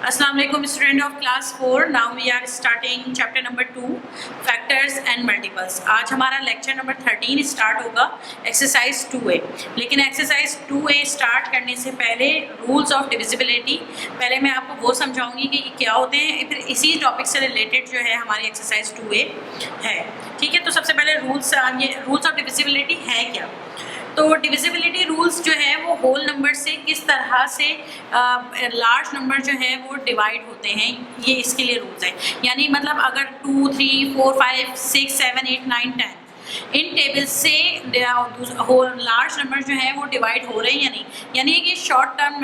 Assalamu alaikum student of class 4. Now we are starting chapter number 2 factors and multiples. आज हमारा lecture number 13 start होगा exercise 2A. लेकिन exercise 2A start करने से पहले rules of divisibility पहले मैं आपको वो समझाऊंगी कि क्या होते हैं, फिर इसी टॉपिक से रिलेटेड जो है हमारी एक्सरसाइज 2A है. ठीक है, तो सबसे पहले रूल्स ऑफ डिविजिबिलिटी है क्या. तो डिविजिबिलिटी रूल्स जो है वो होल नंबर से किस तरह से लार्ज नंबर जो है वो डिवाइड होते हैं, ये इसके लिए रूल्स है. यानी मतलब अगर 2, 3, 4, 5, 6, 7, 8, 9, 10 इन टेबल से होल लार्ज नंबर जो है वो डिवाइड हो रहे हैं या नहीं. यानी कि शॉर्ट टर्म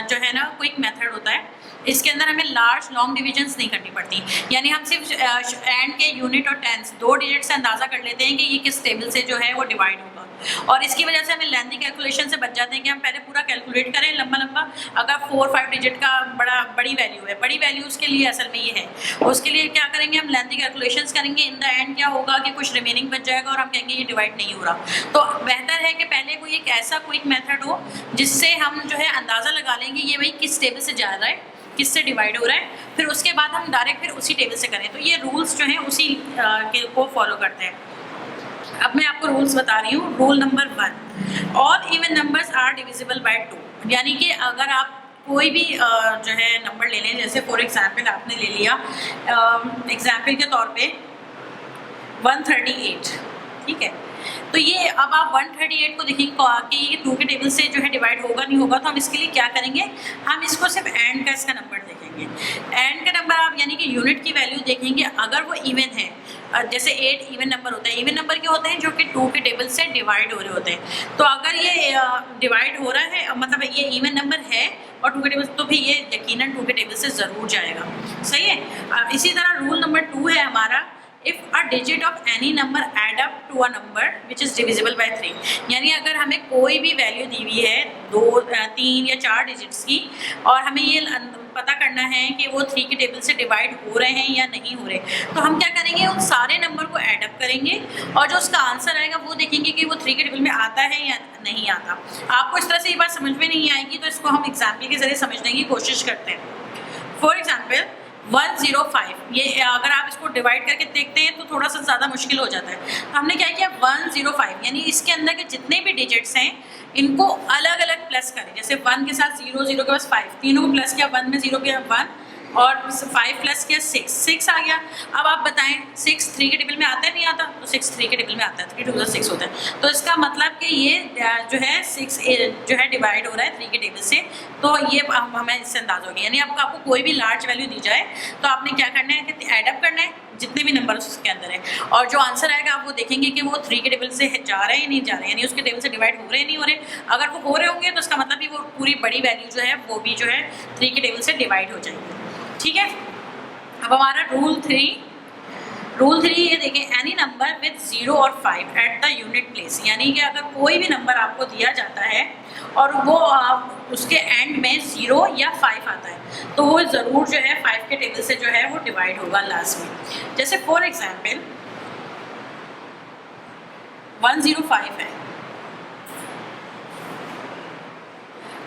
जो है ना क्विक मेथड होता है, इसके अंदर हमें लार्ज लॉन्ग डिविजन्स नहीं करनी पड़ती. यानी हम सिर्फ एंड के यूनिट और टेंस 2 डिजिट से अंदाज़ा कर लेते हैं कि ये किस टेबल से जो है वो डिवाइड होगा, और इसकी वजह से हमें लेंथी कैलकुलेशन से बच जाते हैं कि हम पहले पूरा कैलकुलेट करें लंबा. अगर 4-5 डिजिट का बड़ी वैल्यू है, बड़ी वैल्यू उसके लिए असल में ये है, उसके लिए क्या करेंगे हम लेंथी कैलकुलेशंस करेंगे. इन द एंड क्या होगा कि कुछ रिमेनिंग बच जाएगा और हम कहेंगे ये डिवाइड नहीं हो रहा. तो बेहतर है कि पहले कोई एक ऐसा क्विक मेथड हो जिससे हम जो है अंदाज़ा लगा लेंगे ये भाई किस टेबल से जा रहा है, किससे डिवाइड हो रहा है, फिर उसके बाद हम डायरेक्ट फिर उसी टेबल से करें. तो ये रूल्स जो हैं उसी को फॉलो करते हैं. अब मैं आपको रूल्स बता रही हूँ. Rule number 1, all even numbers are divisible by 2. यानी कि अगर आप कोई भी जो है नंबर ले लें, जैसे फॉर एग्जांपल आपने ले लिया एग्जांपल के तौर पे 138. ठीक है, तो ये अब आप 138 को देखेंगे कि ये 2 के टेबल से जो है डिवाइड होगा नहीं होगा. तो हम इसके लिए क्या करेंगे, हम इसको सिर्फ एंड का इसका नंबर देखेंगे. एंड का नंबर आप यानी कि यूनिट की वैल्यू देखेंगे. अगर वो इवन है, जैसे 8 इवन नंबर होता है. इवन नंबर क्या होते हैं, जो कि 2 के टेबल से डिवाइड हो रहे होते हैं. तो अगर ये डिवाइड हो रहा है मतलब ये इवन नंबर है और 2 के टेबल, तो भी ये यकीनन 2 के टेबल से ज़रूर जाएगा. सही है. इसी तरह रूल नंबर 2 है हमारा, if a digit of any number add up to a number which is divisible by 3. यानी अगर हमें कोई भी वैल्यू दी हुई है 2, 3 या 4 डिजिट्स की, और हमें ये पता करना है कि वो 3 के टेबल से डिवाइड हो रहे हैं या नहीं हो रहे, तो हम क्या करेंगे, उन सारे नंबर को ऐड अप करेंगे और जो उसका आंसर आएगा वो देखेंगे कि वो 3 के टेबल में आता है या नहीं आता. आपको इस तरह से ये बात समझ में नहीं आएगी, तो इसको हम एग्जाम्पल के जरिए समझने की कोशिश करते हैं. फॉर एग्जाम्पल 105, ये अगर आप इसको डिवाइड करके देखते हैं तो थोड़ा सा ज़्यादा मुश्किल हो जाता है. तो हमने क्या किया, 105 यानी इसके अंदर के जितने भी डिजिट्स हैं इनको अलग अलग प्लस करें. जैसे 1 के साथ 0, 0 के पास 5, तीनों को प्लस किया. 1 में 0 किया 1 और 5 प्लस किया 6 आ गया. अब आप बताएं 6 3 के टेबल में आता है नहीं आता, तो 6 3 के टेबल में आता है. 3 2 6 होता है. तो इसका मतलब कि ये जो है 6 जो है डिवाइड हो रहा है 3 के टेबल से. तो ये हमें इससे अंदाज़ हो गया. यानी आपको कोई भी लार्ज वैल्यू दी जाए तो आपने क्या करना है कि ऐड अप करना है जितने भी नंबर उसके अंदर है, और जो आंसर आएगा आप वो देखेंगे कि वो 3 के टेबल से जा रहे हैं या नहीं जा रहे हैं, यानी उसके टेबल से डिवाइड हो रहे हैं नहीं हो रहे. अगर वो हो रहे होंगे तो इसका मतलब कि वो पूरी बड़ी वैल्यू जो है वो भी जो है 3 के टेबल से डिवाइड हो जाएगी. ठीक है. अब हमारा रूल 3 ये देखें, एनी नंबर विद 0 और 5 एट द यूनिट प्लेस. यानी कि अगर कोई भी नंबर आपको दिया जाता है और वो उसके एंड में 0 या 5 आता है, तो वो ज़रूर जो है 5 के टेबल से जो है वो डिवाइड होगा लास्ट में. जैसे फॉर एग्जांपल 105 है.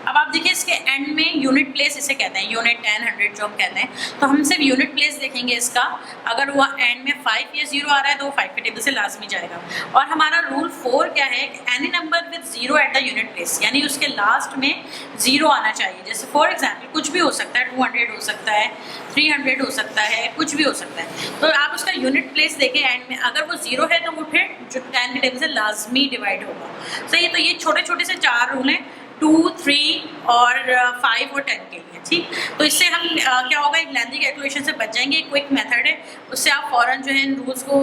अब आप देखिए इसके एंड में यूनिट प्लेस इसे कहते हैं, यूनिट 10, 100 जो हम कहते हैं. तो हम सिर्फ यूनिट प्लेस देखेंगे इसका. अगर वो एंड में 5 या 0 आ रहा है तो वो 5 के टेबल से लाजमी जाएगा. और हमारा रूल 4 क्या है, any number with 0 at the unit place, यानी उसके लास्ट में 0 आना चाहिए. जैसे फॉर एग्जाम्पल कुछ भी हो सकता है, 200 हो सकता है, 300 हो सकता है, कुछ भी हो सकता है. तो आप उसका यूनिट प्लेस देखें एंड में, अगर वो 0 है तो वो फिर जो 10 के टेबल से लाजमी डिवाइड होगा. सही. तो ये छोटे छोटे से 4 रूल हैं, 2, 3 और 5 और 10 के लिए. ठीक. तो इससे हम क्या होगा, एक लेंथी कैलकुलेशन से बच जाएंगे. एक क्विक मेथड है, उससे आप फ़ौरन जो है इन रूल्स को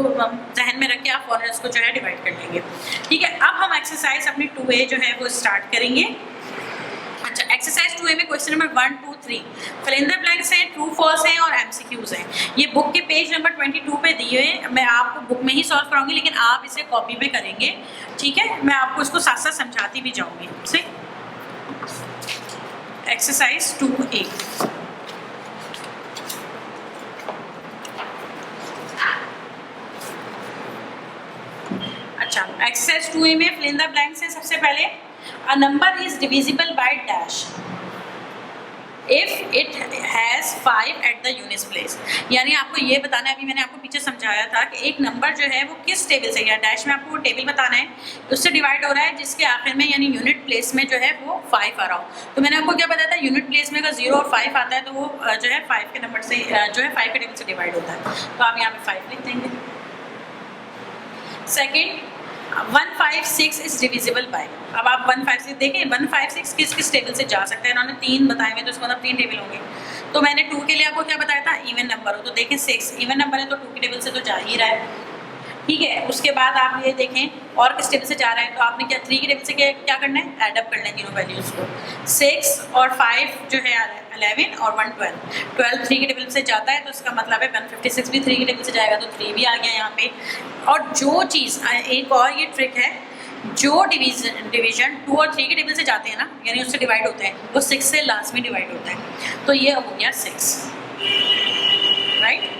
जहन में रख के आप फ़ौरन इसको जो है डिवाइड कर लेंगे. ठीक है. अब हम एक्सरसाइज अपनी 2A जो है वो स्टार्ट करेंगे. अच्छा, एक्सरसाइज 2A में question number 1, 2, 3 fill in the blanks हैं, ट्रू फॉल्स हैं और MCQs हैं. ये बुक के पेज नंबर 22 पे दिए हुए. मैं आपको बुक में ही सॉल्व कराऊंगी, लेकिन आप इसे कॉपी पे करेंगे. ठीक है. मैं आपको इसको साथ साथ समझाती भी जाऊंगी. सही. Exercise 2A. अच्छा, एक्सरसाइज 2A में फिल इन द ब्लैंक्स है. सबसे पहले a number is divisible by dash if it has 5 at the unit place. यानी आपको ये बताना है, अभी मैंने आपको पीछे समझाया था कि एक नंबर जो है वो किस टेबल से, या डैश में आपको वो टेबल बताना है उससे डिवाइड हो रहा है जिसके आखिर में यानी यूनिट प्लेस में जो है वो 5 आ रहा हो। तो मैंने आपको क्या बताया था, यूनिट प्लेस में अगर 0 और 5 आता है तो वो जो है 5 के नंबर से जो है 5 के टेबल से डिवाइड होता है। तो आप यहाँ पे 5 लिख देंगे। Second, 156 is divisible bye. अब आप 156 देखें, 156 किस किस टेबल से जा सकता है, इन्होंने 3 बताए हुए तो इसका मतलब 3 टेबल होंगे। तो मैंने 2 के लिए आपको क्या बताया था, इवन नंबर हो, तो देखें 6 इवन नंबर है तो 2 के टेबल से तो जा ही रहा है, ठीक है। उसके बाद आप ये देखें और किस टेबल से जा रहा है, तो आपने क्या 3 के टेबल से क्या करना है, एडअप करना है तीनों वैल्यूज को। 6 और 5 जो है 11 और 1 12 3 के टेबल से जाता है तो इसका मतलब है 156 भी 3 के टेबल से जाएगा, तो 3 भी आ गया यहाँ पे। और जो चीज़, एक और ये ट्रिक है, जो डिवीजन 2 और 3 के टेबल से जाते हैं ना, यानी उससे डिवाइड होते हैं, वो 6 से लास्ट में डिवाइड होता है। तो ये हो गया 6, right.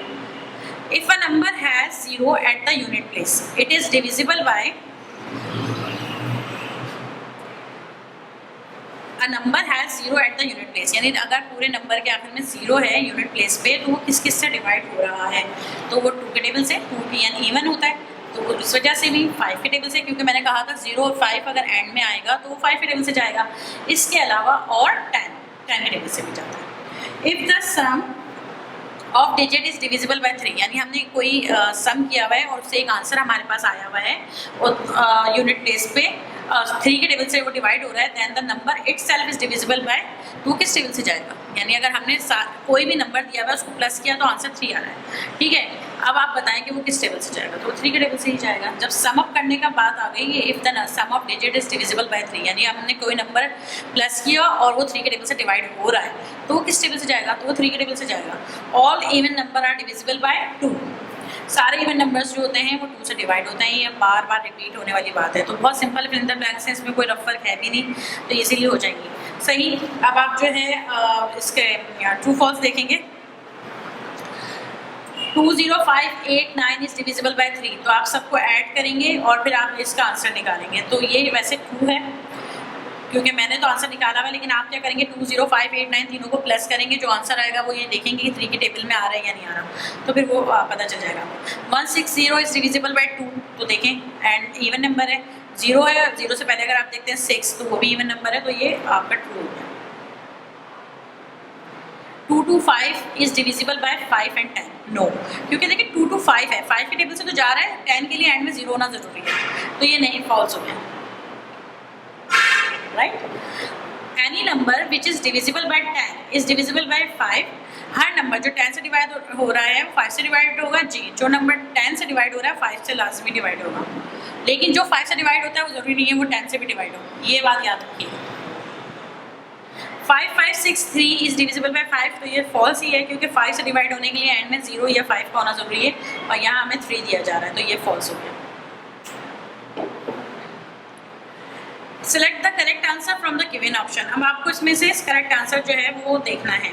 If a number has 0 at the unit place, it is divisible by a number has 0 at the unit place। यानी अगर पूरे नंबर के आखिर में 0 है यूनिट प्लेस पे तो वो किस किस से डिवाइड हो रहा है, तो वो 2 के टेबल से, 2 भी यानी इवन होता है, तो वो इस वजह से भी 5 के टेबल से, क्योंकि मैंने कहा था 0 और 5 अगर एंड में आएगा तो वो 5 के टेबल से जाएगा। इसके अलावा और 10 के टेबल से भी जाता है। If the sum of digit is divisible by 3, यानी हमने कोई सम किया हुआ है और उससे एक आंसर हमारे पास आया हुआ है और यूनिट प्लेस पे 3 के टेबल से वो डिवाइड हो रहा है, then the number itself is divisible by 2 किस टेबल से जाएगा, यानी अगर हमने कोई भी नंबर दिया हुआ है उसको प्लस किया तो आंसर 3 आ रहा है, ठीक है। अब आप बताएं कि वो किस टेबल से जाएगा, तो वो 3 के टेबल से ही जाएगा। जब सम अप करने का बात आ गई, ये if the sum of digit is divisible by 3, यानी हमने कोई नंबर प्लस किया और वो 3 के टेबल से डिवाइड हो रहा है तो वो किस टेबल से जाएगा, तो वो 3 के टेबल से जाएगा। All even number are divisible by 2, सारे इवन नंबर्स जो होते हैं वो 2 से डिवाइड होते हैं। ये बार बार रिपीट होने वाली बात है, तो बहुत simple fill in the blanks है, इसमें कोई रफ फर्क है भी नहीं, तो इजीली हो जाएंगी सही। अब आप जो है इसके ट्रू फॉल्स देखेंगे। 20589 इज डिविजिबल बाय 3, तो आप सबको ऐड करेंगे और फिर आप इसका आंसर निकालेंगे। तो ये वैसे ट्रू है क्योंकि मैंने तो आंसर निकाला हुआ, लेकिन आप क्या करेंगे 20589 तीनों को प्लस करेंगे, जो आंसर आएगा वो ये देखेंगे कि 3 के टेबल में आ रहा है या नहीं आ रहा, तो फिर वो पता चल जाएगा। 160 इज डिविजिबल बाय 2, तो देखें एंड इवन नंबर है, 0 है, 0 से पहले अगर आप देखते हैं 6 तो वो भी इवन नंबर है, तो ये आपका ट्रू हो गया। 225 is divisible by 5 and 10, no, क्योंकि देखिए 2 to 5 है, 5 के टेबल से तो जा रहा है, 10 के लिए एंड में 0 होना जरूरी है, तो ये नहीं, फॉल्स हो गया, right. Any number which is divisible by 10 is divisible by 5, her number जो 10 से डिवाइड हो रहा है वो 5 से डिवाइड होगा जी, जो नंबर 10 से डिवाइड हो रहा है 5 से लास्ट में डिवाइड होगा, लेकिन जो 5 से डिवाइड होता है वो जरूरी नहीं है वो 10 से भी डिवाइड हो, ये बात याद रखिए। 5563 इज डिविजिबल बाय 5, तो ये फॉल्स ही है क्योंकि 5 से डिवाइड होने के लिए एंड में 0 या 5 का होना जरूरी है, और यहाँ हमें 3 दिया जा रहा है, तो ये फॉल्स हो गया। Select the correct answer from the given option, अब आपको इसमें से करेक्ट आंसर जो है वो देखना है।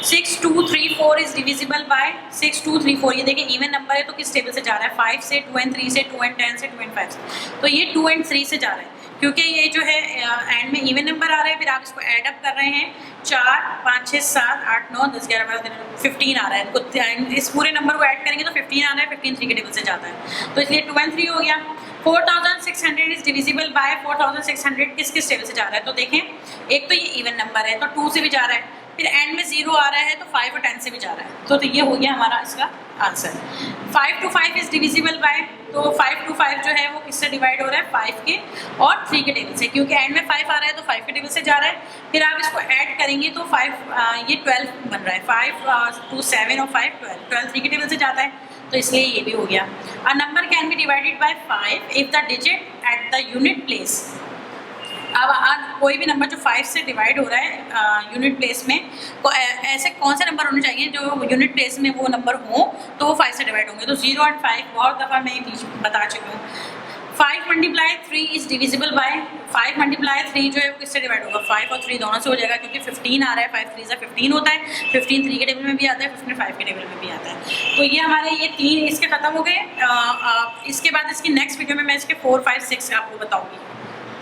6234 इज डिविजिबल बाय 6234, ये देखिए इवन नंबर है तो किस टेबल से जा रहा है, 5 से, 2 and 3 से, 2 and 10 से, 2 and 5 से, तो ये 2 and 3 से जा रहा है क्योंकि ये जो है एंड में इवन नंबर आ रहा है, फिर आप इसको ऐड अप कर रहे हैं, 4 5 6 7 8 9 10 11 12 15 आ रहा है, इनको इस पूरे नंबर को ऐड करेंगे तो 15 आ रहा है, 15 3 के टेबल से जाता है, तो इसलिए 2 and 3 हो गया। 4600 इज डिविजिबल बाय 4600 किस किस टेबल से जा रहा है, तो देखें एक तो ये इवन नंबर है तो 2 से भी जा रहा है, फिर एंड में 0 आ रहा है तो 5 और 10 से भी जा रहा है, तो ये हो गया हमारा इसका answer. 5 to 5 is divisible bye, तो 5 to 5 जो है वो किससे डिवाइड हो रहा है, 5 के और 3 के टेबल से, क्योंकि एंड में 5 आ रहा है तो 5 के टेबल से जा रहा है, फिर आप इसको ऐड करेंगे तो 5 ये 12 बन रहा है, 5 2 7 और 5 12 3 के टेबल से जाता है, तो इसलिए ये भी हो गया। A number can be divided by 5 if the digit at the unit place, अब कोई भी नंबर जो 5 से डिवाइड हो रहा है यूनिट प्लेस में, तो ऐसे कौन से नंबर होने चाहिए जो यूनिट प्लेस में वो नंबर हो तो वो 5 से डिवाइड होंगे, तो 0 और 5 बहुत दफ़ा मैं बीच बता चुकी हूँ। 5 multiply 3 is divisible by, 5 multiply 3 जो है वो किससे डिवाइड होगा, 5 और 3 दोनों से हो जाएगा, क्योंकि 15 आ रहा है, 5 3 से 15 होता है, 15 3 के टेबल में भी आता है, 15 5 के टेबल में भी आता है, तो ये हमारे ये 3 इसके ख़त्म हो गए। इसके बाद इसकी नेक्स्ट वीडियो में मैं इसके 4 5 6 आपको बताऊँगी।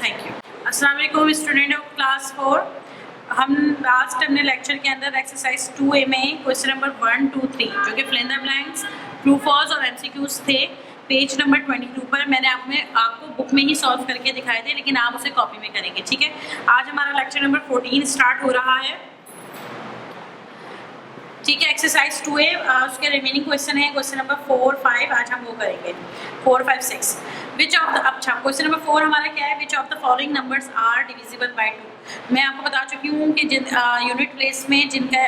Thank you. अस्सलाम वालेकुम स्टूडेंट ऑफ क्लास 4, हम लास्ट अपने लेक्चर के अंदर एक्सरसाइज 2A में क्वेश्चन नंबर 1, 2, 3 जो कि fill in the blanks, true false और MCQs थे, पेज नंबर 22 पर मैंने आपको बुक में ही सॉल्व करके दिखाए थे, लेकिन आप उसे कॉपी में करेंगे, ठीक है। आज हमारा लेक्चर नंबर 14 स्टार्ट हो रहा है, ठीक है। एक्सरसाइज 2A उसके रिमेनिंग क्वेश्चन है क्वेश्चन नंबर 4, 5 आज हम वो करेंगे 4, 5, 6। विच ऑफ द, अच्छा क्वेश्चन नंबर 4 हमारा क्या है, which of the following numbers are divisible by 2। मैं आपको बता चुकी हूँ कि जिन यूनिट प्लेस में जिनका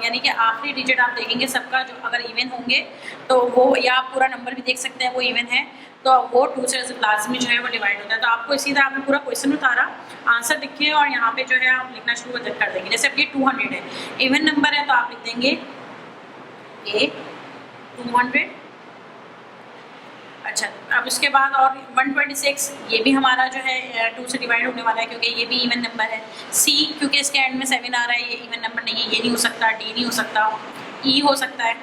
यानी कि आखिरी डिजिट आप देखेंगे सबका जो अगर इवन होंगे तो वो, या आप पूरा नंबर भी देख सकते हैं वो इवन है तो वो 2 से लाजमी जो है वो डिवाइड होता है। तो आपको इसी तरह आपने पूरा क्वेश्चन उतारा, आंसर लिखिए और यहाँ पे जो है आप लिखना शुरू कर देंगे। जैसे अब ये 200 है, इवन नंबर है तो आप लिख देंगे ए 200। अच्छा, अब उसके बाद और 126 ये भी हमारा जो है 2 से डिवाइड होने वाला है क्योंकि ये भी इवन नंबर है। सी क्योंकि इसके एंड में 7 आ रहा है, ये इवन नंबर नहीं है, ये नहीं हो सकता। डी नहीं हो सकता, ई हो सकता है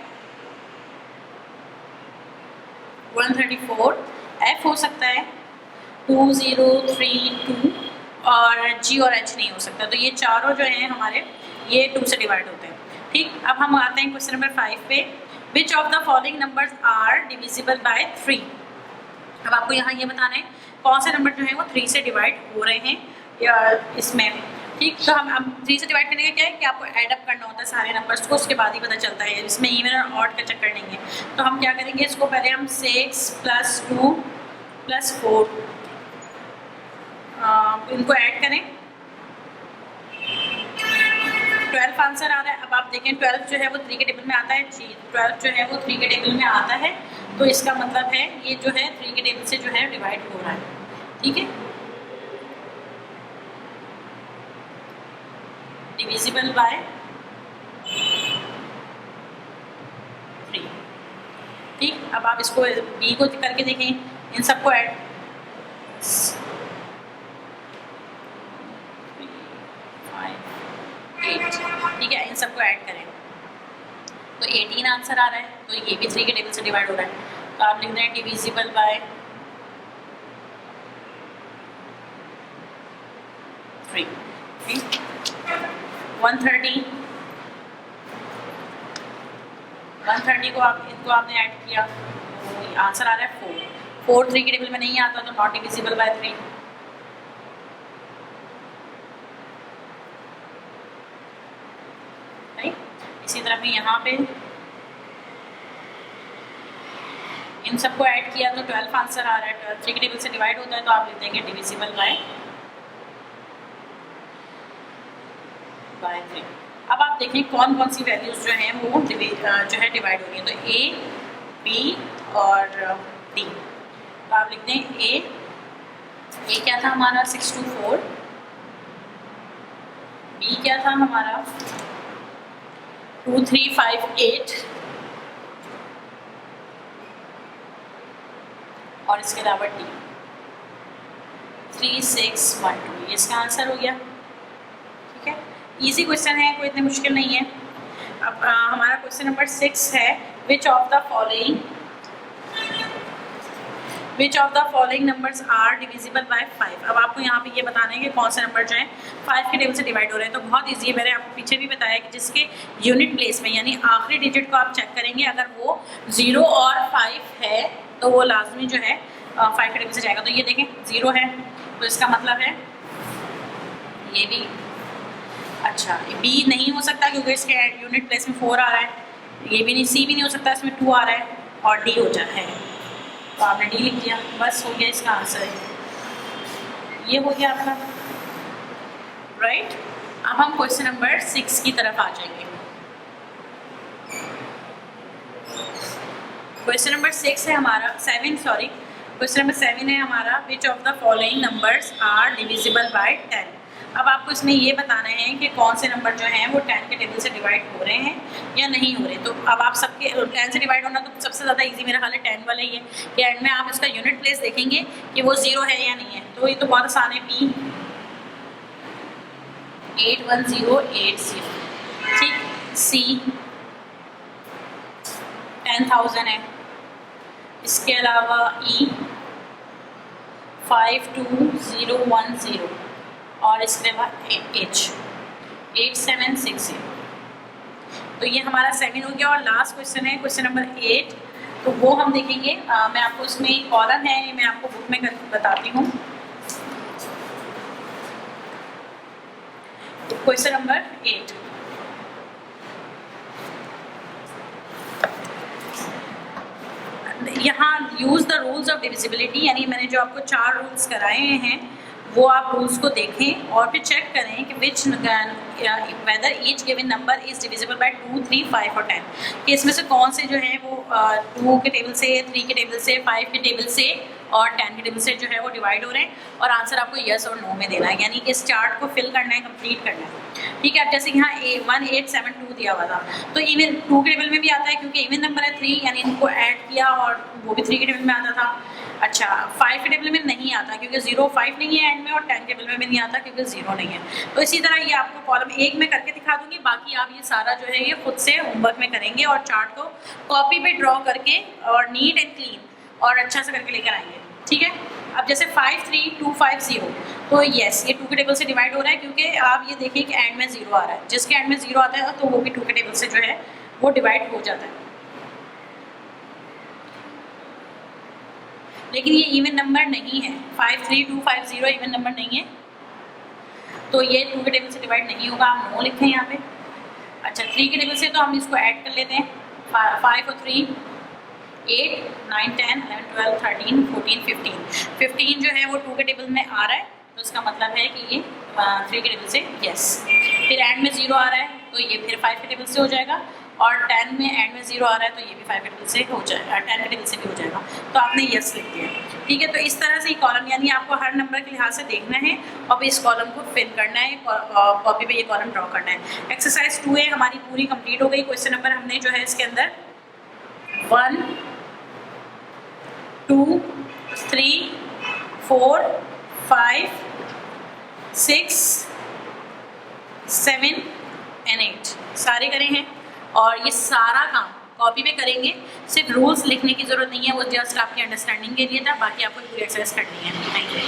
134, एफ हो सकता है 2032 और जी और एच नहीं हो सकता। तो ये चारों जो हैं हमारे ये 2 से डिवाइड होते हैं, ठीक। अब हम आते हैं क्वेश्चन नंबर 5 पे, which of the following numbers are divisible by 3। अब आपको यहाँ ये बताना है कौन से नंबर जो है वो 3 से डिवाइड हो रहे हैं या इसमें, ठीक। तो हम 3 से डिवाइड करने का क्या है कि आपको ऐड अप करना होता है सारे नंबर्स को, उसके बाद ही पता चलता है, इसमें इवन और ऑड का चक्कर नहीं है। तो हम क्या करेंगे, इसको पहले हम 6 + 2 + 4 इनको ऐड करें, 12 आंसर आ रहा है। अब आप देखें 12 जो है वो 3 के टेबल में आता है, जी 12 जो है वो 3 के टेबल में आता है, तो इसका मतलब है ये जो है 3 के टेबल से जो है डिवाइड हो रहा है, ठीक है। डिविजिबल बाय 3, ठीक। अब आप इसको बी को करके देखें, इन सबको ऐड 8, ठीक है, इन सबको ऐड करें तो 18 आंसर आ रहा है, तो ये भी 3 के टेबल से डिवाइड हो रहा है। तो आप लिख रहे हैं डिविजिबल बाय 3, ठीक। 130 को इनको आपने ऐड किया तो आंसर आ रहा है 4 3 के टेबल में नहीं आता तो नॉट डिविजिबल बाय 3। इसी तरह में यहाँ पे इन सबको ऐड किया तो 12 आंसर आ रहा है, 12 3 के टेबल से डिवाइड होता है तो आप लिख देंगे डिविजिबल बाय 3। अब आप देखें कौन कौन सी वैल्यूज जो हैं वो जो है डिवाइड हो रही है, तो ए, बी और डी। तो आप लिखते हैं ए क्या था हमारा 624, बी क्या था हमारा 2358 और इसके अलावा डी 3612, ये इसका आंसर हो गया, ठीक है। इजी क्वेश्चन है, कोई इतनी मुश्किल नहीं है। अब हमारा क्वेश्चन नंबर 6 है, which of the following numbers are divisible by 5। अब आपको यहाँ पे ये बताना है कि कौन से नंबर जो हैं 5 के टेबल से डिवाइड हो रहे हैं। तो बहुत ईजी है, मैंने आपको पीछे भी बताया कि जिसके यूनिट प्लेस में यानी आखिरी डिजिट को आप चेक करेंगे, अगर वो 0 और 5 है तो वो लाजमी जो है 5 के टेबल से जाएगा। तो ये देखें 0 है तो इसका मतलब है ये भी, अच्छा बी नहीं हो सकता क्योंकि इसके यूनिट प्लेस में 4 आ रहा है, ये भी नहीं, सी भी नहीं हो सकता, इसमें 2 आ रहा है और डी हो जाता है तो आपने डी लिख दिया, बस हो गया इसका आंसर है, ये हो गया आपका राइट। अब हम क्वेश्चन नंबर 6 की तरफ आ जाएंगे। क्वेश्चन नंबर 6 है हमारा 7 क्वेश्चन नंबर 7 है हमारा, which of the following numbers are divisible by 10। अब आपको इसमें ये बताना है कि कौन से नंबर जो हैं वो 10 के टेबल से डिवाइड हो रहे हैं या नहीं हो रहे। तो अब आप सबके 10 से डिवाइड होना तो सबसे ज़्यादा इजी मेरा ख्याल है 10 वाला ही है कि एंड में आप इसका यूनिट प्लेस देखेंगे कि वो 0 है या नहीं है। तो ये तो बहुत आसान है, P 81080, ठीक। C 10,000 है, इसके अलावा E 52010 और इसके बाद H 8760। तो ये हमारा 7 हो गया। और लास्ट क्वेश्चन है क्वेश्चन नंबर 8, तो वो हम देखेंगे। मैं आपको इसमें कॉलम है, मैं आपको बुक में बताती हूँ। क्वेश्चन नंबर 8, यहाँ use the rules of divisibility, यानी मैंने जो आपको 4 रूल्स कराए हैं वो आप रूल्स को देखें और फिर चेक करें कि which whether each given number is divisible by 2, 3, 5 और 10, कि इसमें से कौन से जो है वो 2 के टेबल से, 3 के टेबल से, 5 के टेबल से और 10 के टेबल से जो है वो डिवाइड हो रहे हैं। और आंसर आपको यस और नो में देना है, यानी कि इस चार्ट को फिल करना है, कंप्लीट करना है। ठीक है, अब जैसे यहाँ 1872 दिया हुआ था, तो इवन 2 के टेबल में भी आता है क्योंकि इवन नंबर है 3, यानी इनको ऐड किया और वो भी 3 के टेबल में आता था। अच्छा, 5 के टेबल में नहीं आता क्योंकि 0, 5 नहीं है एंड में, और 10 के टेबल में भी नहीं आता क्योंकि 0 नहीं है। तो इसी तरह ये आपको कॉलम 1 में करके दिखा दूंगी, बाकी आप ये सारा जो है ये खुद से होमवर्क में करेंगे और चार्ट को कॉपी पे ड्रॉ करके और नीट एंड क्लीन और अच्छा से करके लेकर आएंगे। ठीक है, अब जैसे 53250, तो यस ये 2 के टेबल से डिवाइड हो रहा है क्योंकि आप ये देखिए कि एंड में 0 आ रहा है, जिसके एंड में 0 आता है तो वो भी 2 के टेबल से जो है वो डिवाइड हो जाता है। लेकिन ये इवन नंबर नहीं है, 53250 इवन नंबर नहीं है, तो ये 2 के टेबल से डिवाइड नहीं होगा, आप नो लिखें यहाँ पे। अच्छा, 3 के टेबल से तो हम इसको ऐड कर लेते हैं, 5 और 3 8, 9, 10, 11, 12, 13, 14, 15। 15 जो है वो 2 के टेबल में आ रहा है, तो इसका मतलब है कि ये 3 के टेबल से यस। फिर एंड में 0 आ रहा है तो ये फिर 5 के टेबल से हो जाएगा, और 10 में एंड में 0 आ रहा है तो ये भी 5 के टेबल से हो जाएगा, 10 के टेबल से भी हो जाएगा। तो आपने यस लिख दिया। ठीक है, तो इस तरह से ये कॉलम, यानी आपको हर नंबर के लिहाज से देखना है और इस कॉलम को फिल करना है, कॉपी पे ये कॉलम ड्रॉ करना है। एक्सरसाइज 2A हमारी पूरी कंप्लीट हो गई। क्वेश्चन नंबर हमने जो है इसके अंदर 1, 2, 3, 4, 5, 6, 7 and 8 सारे करे हैं, और ये सारा काम कॉपी पे करेंगे। सिर्फ रूल्स लिखने की ज़रूरत नहीं है, वो जस्ट आपकी अंडरस्टैंडिंग के लिए था, बाकी आपको पूरी एक्सरसाइज करनी है। Thank you.